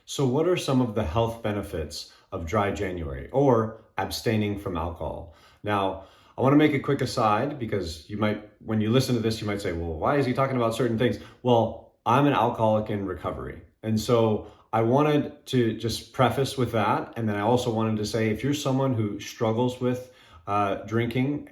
So, what are some of the health benefits of dry January or abstaining from alcohol? Now, I want to make a quick aside because when you listen to this, you might say, well, why is he talking about certain things? Well, I'm an alcoholic in recovery. And so I wanted to just preface with that. And then I also wanted to say, if you're someone who struggles with drinking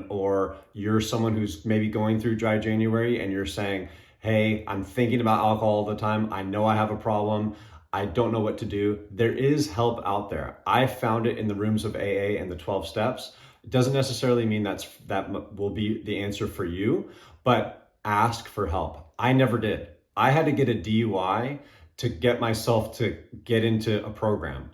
or you're someone who's maybe going through dry January and you're saying, hey, I'm thinking about alcohol all the time. I know I have a problem. I don't know what to do. There is help out there. I found it in the rooms of AA and the 12 steps. It doesn't necessarily mean that will be the answer for you, but ask for help. I never did. I had to get a DUI to get myself to get into a program.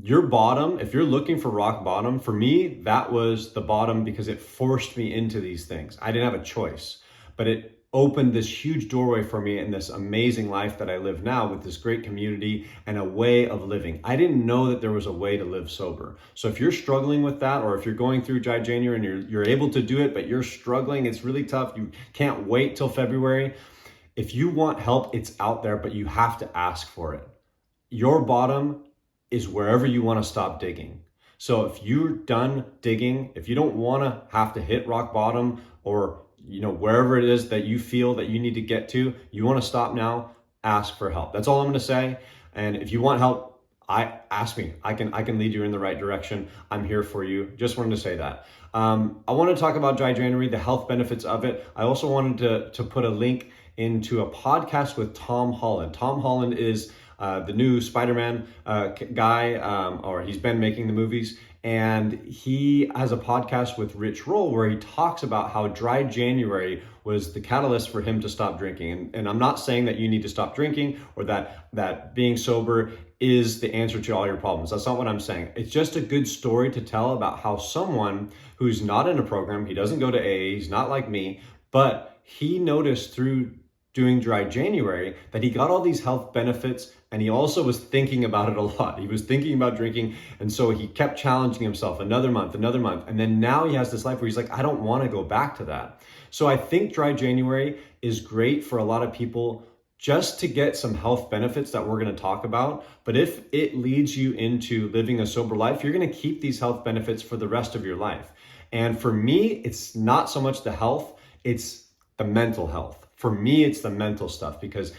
Your bottom, if you're looking for rock bottom, for me, that was the bottom because it forced me into these things. I didn't have a choice, but it opened this huge doorway for me in this amazing life that I live now with this great community and a way of living. I didn't know that there was a way to live sober. So if you're struggling with that, or if you're going through dry January and you're able to do it, but you're struggling, it's really tough, you can't wait till February. If you want help, it's out there, but you have to ask for it. Your bottom is wherever you want to stop digging. So if you're done digging, if you don't want to have to hit rock bottom or wherever it is that you feel that you need to get to, you want to stop now, ask for help. That's all I'm going to say. And if you want help, ask me. I can lead you in the right direction. I'm here for you. Just wanted to say that. I want to talk about dry January, the health benefits of it. I also wanted to put a link into a podcast with Tom Holland. Tom Holland is the new Spider-Man guy, or he's been making the movies. And he has a podcast with Rich Roll where he talks about how dry January was the catalyst for him to stop drinking. And I'm not saying that you need to stop drinking or that being sober is the answer to all your problems. That's not what I'm saying. It's just a good story to tell about how someone who's not in a program, he doesn't go to AA, he's not like me, but he noticed through doing dry January that he got all these health benefits, and he also was thinking about it a lot. He was thinking about drinking, and so he kept challenging himself another month, and then now he has this life where he's like, I don't want to go back to that. So I think dry January is great for a lot of people just to get some health benefits that we're going to talk about. But if it leads you into living a sober life, you're going to keep these health benefits for the rest of your life. And for me, it's not so much the health, it's the mental health. For me, it's the mental stuff because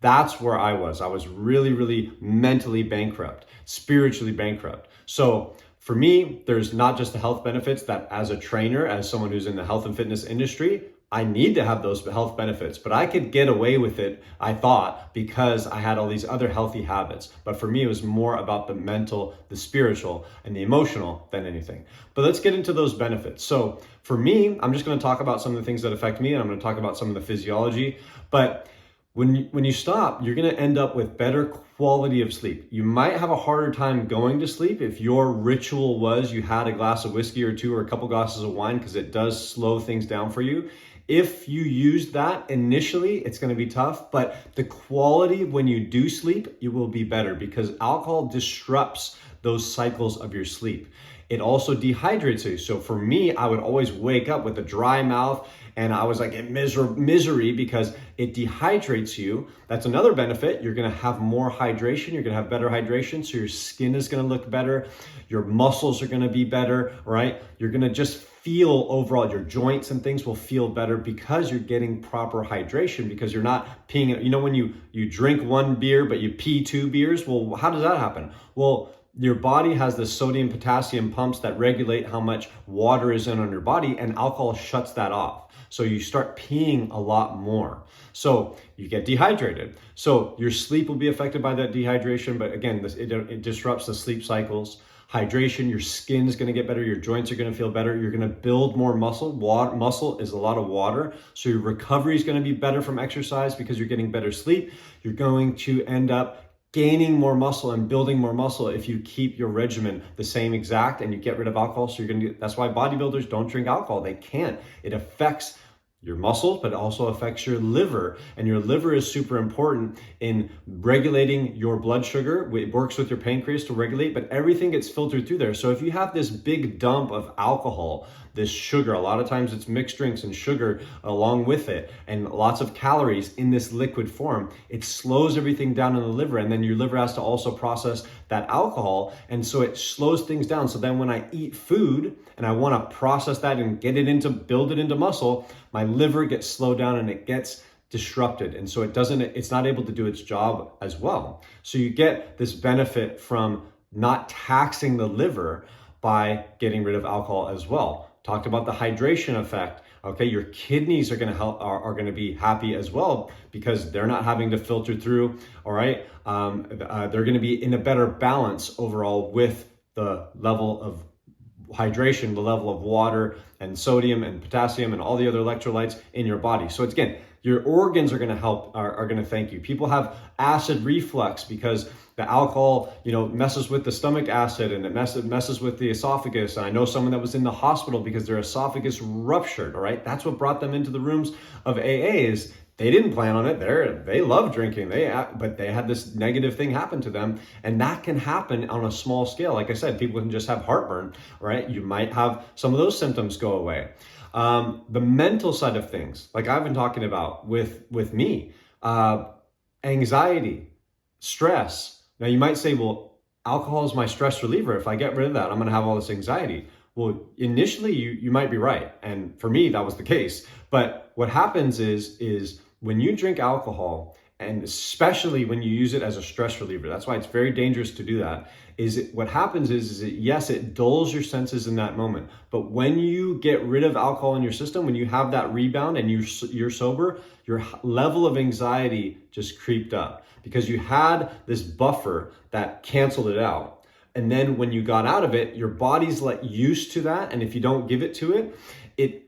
that's where I was. I was really, really mentally bankrupt, spiritually bankrupt. So for me, there's not just the health benefits that as a trainer, as someone who's in the health and fitness industry, I need to have those health benefits, but I could get away with it, I thought, because I had all these other healthy habits. But for me, it was more about the mental, the spiritual, and the emotional than anything. But let's get into those benefits. So for me, I'm just going to talk about some of the things that affect me, and I'm going to talk about some of the physiology. But when you stop, you're going to end up with better quality of sleep. You might have a harder time going to sleep if your ritual was you had a glass of whiskey or two or a couple glasses of wine, because it does slow things down for you. If you use that initially, it's going to be tough, but the quality when you do sleep, it will be better because alcohol disrupts those cycles of your sleep. It also dehydrates you. So for me, I would always wake up with a dry mouth and I was like in misery because it dehydrates you. That's another benefit. You're going to have more hydration. You're going to have better hydration. So your skin is going to look better. Your muscles are going to be better, right? You're going to just feel overall, your joints and things will feel better because you're getting proper hydration, because you're not peeing. When you drink one beer, but you pee two beers, well, how does that happen? Well, your body has the sodium potassium pumps that regulate how much water is in on your body, and alcohol shuts that off. So you start peeing a lot more. So you get dehydrated. So your sleep will be affected by that dehydration. But again, it disrupts the sleep cycles. Hydration, your skin is going to get better. Your joints are going to feel better. You're going to build more muscle. Muscle is a lot of water. So your recovery is going to be better from exercise because you're getting better sleep. You're going to end up gaining more muscle and building more muscle if you keep your regimen the same exact and you get rid of alcohol. So that's why bodybuilders don't drink alcohol. They can't. It affects your muscles, but it also affects your liver. And your liver is super important in regulating your blood sugar. It works with your pancreas to regulate, but everything gets filtered through there. So if you have this big dump of alcohol this sugar. A lot of times it's mixed drinks and sugar along with it, and lots of calories in this liquid form. It slows everything down in the liver, and then your liver has to also process that alcohol, and so it slows things down. So then when I eat food and I want to process that and build it into muscle, my liver gets slowed down and it gets disrupted, and so it's not able to do its job as well. So you get this benefit from not taxing the liver by getting rid of alcohol as well. Talked about the hydration effect. Okay, your kidneys are going to be happy as well because they're not having to filter through. All right, they're going to be in a better balance overall with the level of hydration, the level of water and sodium and potassium and all the other electrolytes in your body. So it's, again, your organs are going to thank you. People have acid reflux because the alcohol, messes with the stomach acid, and it messes with the esophagus. And I know someone that was in the hospital because their esophagus ruptured. All right, that's what brought them into the rooms of AA. Is they didn't plan on it. They love drinking. But they had this negative thing happen to them, and that can happen on a small scale. Like I said, people can just have heartburn. Right? You might have some of those symptoms go away. The mental side of things, like I've been talking about with me, anxiety, stress. Now you might say, well, alcohol is my stress reliever. If I get rid of that, I'm going to have all this anxiety. Well, initially you might be right. And for me, that was the case. But what happens is when you drink alcohol, and especially when you use it as a stress reliever, that's why it's very dangerous to do that, what happens is yes, it dulls your senses in that moment. But when you get rid of alcohol in your system, when you have that rebound and you're sober, your level of anxiety just creeped up because you had this buffer that canceled it out. And then when you got out of it, your body's used to that. And if you don't give it to it, it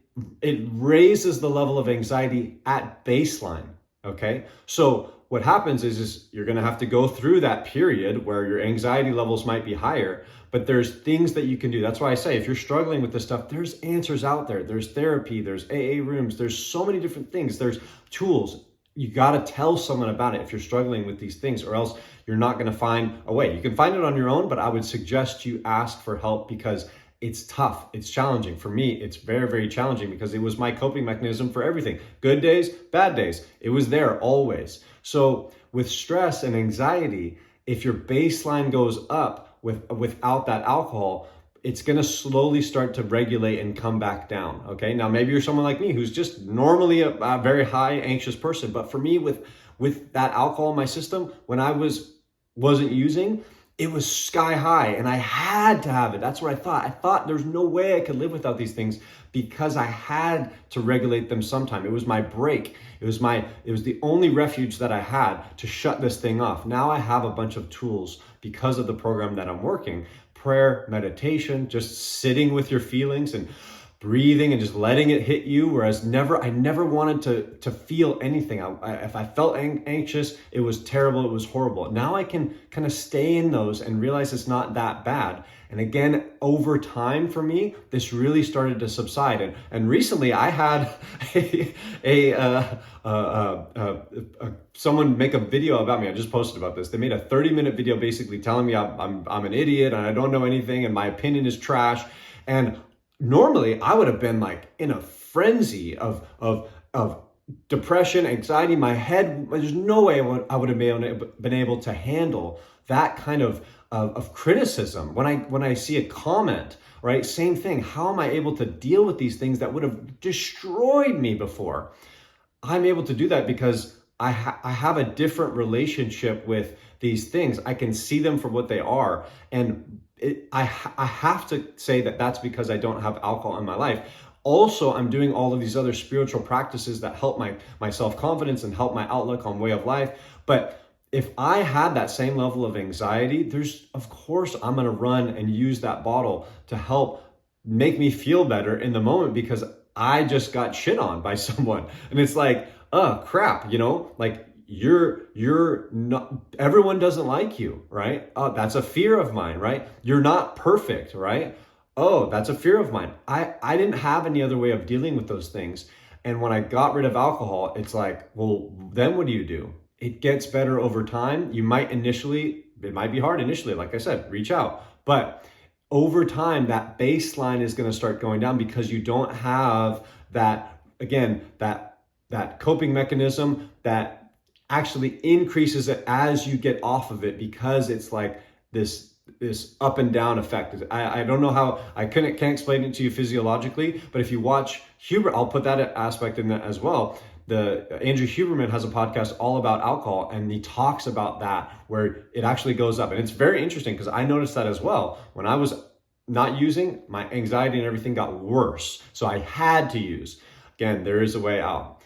raises the level of anxiety at baseline. Okay, so what happens is you're going to have to go through that period where your anxiety levels might be higher, but there's things that you can do. That's why I say, if you're struggling with this stuff, there's answers out there. There's therapy, there's AA rooms, there's so many different things. There's tools. You got to tell someone about it if you're struggling with these things, or else you're not going to find a way. You can find it on your own, but I would suggest you ask for help because it's tough. It's challenging. For me, it's very, very challenging because it was my coping mechanism for everything. Good days, bad days. It was there always. So with stress and anxiety, if your baseline goes up without that alcohol, it's going to slowly start to regulate and come back down. Okay. Now, maybe you're someone like me who's just normally a very high anxious person. But for me, with that alcohol in my system, when I wasn't using, it was sky high and I had to have it. That's what I thought. I thought there's no way I could live without these things because I had to regulate them sometime. It was my break. It was the only refuge that I had to shut this thing off. Now I have a bunch of tools because of the program that I'm working. Prayer, meditation, just sitting with your feelings and breathing and just letting it hit you. Whereas I never wanted to feel anything. If I felt anxious, it was terrible. It was horrible. Now I can kind of stay in those and realize it's not that bad. And again, over time for me, this really started to subside. And recently I had someone make a video about me. I just posted about this. They made a 30-minute video basically telling me I'm an idiot and I don't know anything and my opinion is trash. And normally I would have been in a frenzy of depression, anxiety. My head, there's no way I would have been able to handle that kind of criticism. When I see a comment, right? Same thing. How am I able to deal with these things that would have destroyed me before? I'm able to do that because I have a different relationship with these things. I can see them for what they are. And I have to say that that's because I don't have alcohol in my life. Also, I'm doing all of these other spiritual practices that help my self-confidence and help my outlook on way of life. But if I had that same level of anxiety, of course, I'm going to run and use that bottle to help make me feel better in the moment because I just got shit on by someone. And it's oh crap, you're not, everyone doesn't like you, right? Oh, that's a fear of mine, right? You're not perfect, right? Oh, that's a fear of mine. I didn't have any other way of dealing with those things. And when I got rid of alcohol, it's well, then what do? It gets better over time. It might be hard initially, like I said, reach out. But over time, that baseline is going to start going down because you don't have that, again, that coping mechanism that actually increases it as you get off of it, because it's like this up and down effect. I don't know how, I can't explain it to you physiologically, but if you watch Huber, I'll put that aspect in that as well. Andrew Huberman has a podcast all about alcohol, and he talks about that, where it actually goes up. And it's very interesting because I noticed that as well. When I was not using, my anxiety and everything got worse. So I had to use. Again, there is a way out.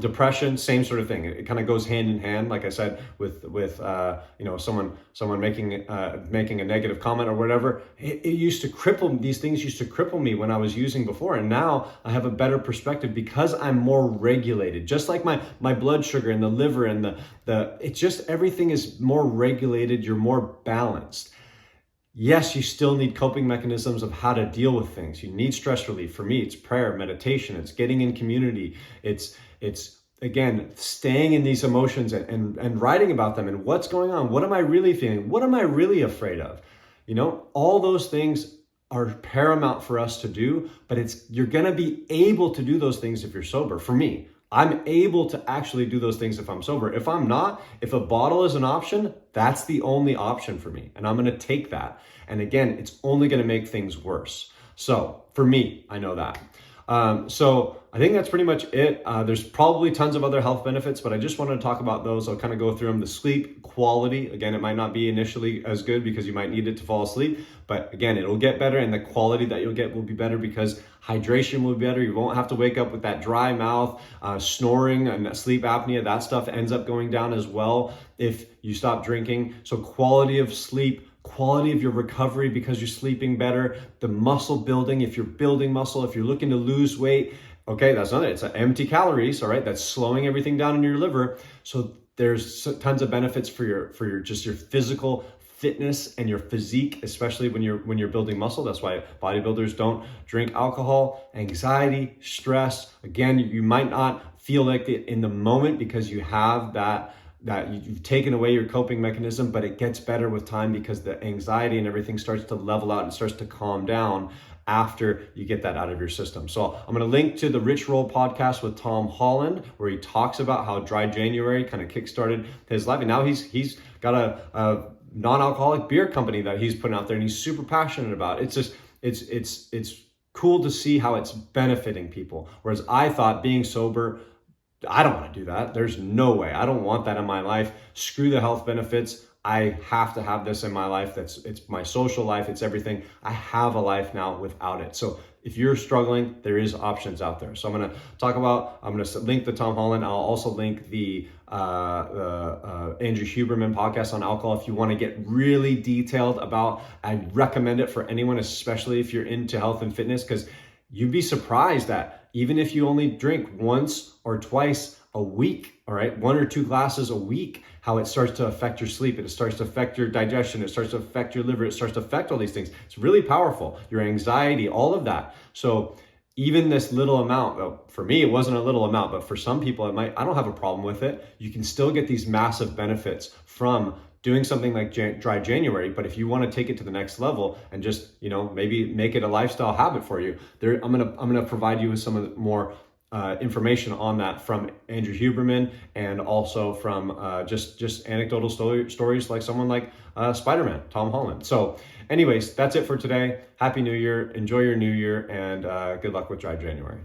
Depression, same sort of thing. It kind of goes hand in hand, like I said, with someone making a negative comment or whatever. It used to cripple, these things used to cripple me when I was using before, and now I have a better perspective because I'm more regulated. Just like my blood sugar and the liver and it's just, everything is more regulated. You're more balanced. Yes, you still need coping mechanisms of how to deal with things. You need stress relief. For me, it's prayer, meditation, it's getting in community. It's again, staying in these emotions and writing about them and what's going on. What am I really feeling? What am I really afraid of? All those things are paramount for us to do, but you're going to be able to do those things if you're sober. For me, I'm able to actually do those things if I'm sober. If I'm not, if a bottle is an option, that's the only option for me. And I'm going to take that. And again, it's only going to make things worse. So for me, I know that. So I think that's pretty much it. There's probably tons of other health benefits, but I just wanted to talk about those. I'll kind of go through them. The sleep quality, again, it might not be initially as good because you might need it to fall asleep, but again, it'll get better, and the quality that you'll get will be better because hydration will be better. You won't have to wake up with that dry mouth, snoring and sleep apnea. That stuff ends up going down as well if you stop drinking. So quality of sleep, quality of your recovery because you're sleeping better, the muscle building, if you're building muscle, if you're looking to lose weight, okay, that's not it. It's empty calories, all right? That's slowing everything down in your liver. So there's tons of benefits for your physical fitness and your physique, especially when you're building muscle. That's why bodybuilders don't drink alcohol. Anxiety, stress. Again, you might not feel like it in the moment because you have that you've taken away your coping mechanism, but it gets better with time because the anxiety and everything starts to level out and starts to calm down after you get that out of your system. So I'm going to link to the Rich Roll podcast with Tom Holland, where he talks about how Dry January kind of kickstarted his life. And now he's got a non-alcoholic beer company that he's putting out there, and he's super passionate about. It's just, it's cool to see how it's benefiting people. Whereas I thought being sober, I don't want to do that. There's no way. I don't want that in my life. Screw the health benefits. I have to have this in my life. It's my social life. It's everything. I have a life now without it. So if you're struggling, there is options out there. So I'm going to link the Tom Holland. I'll also link the Andrew Huberman podcast on alcohol. If you want to get really detailed about, I recommend it for anyone, especially if you're into health and fitness, because you'd be surprised that even if you only drink once or twice a week, all right, 1 or 2 glasses a week, how it starts to affect your sleep, it starts to affect your digestion, it starts to affect your liver, it starts to affect all these things. It's really powerful. Your anxiety, all of that. So even this little amount, well, for me, it wasn't a little amount, but for some people, I don't have a problem with it. You can still get these massive benefits from doing something like Dry January. But if you want to take it to the next level and just, maybe make it a lifestyle habit for you, I'm gonna provide you with some of the more information on that from Andrew Huberman, and also from just anecdotal stories like someone like Spider-Man, Tom Holland. So anyways, that's it for today. Happy New Year. Enjoy your New Year, and good luck with Dry January.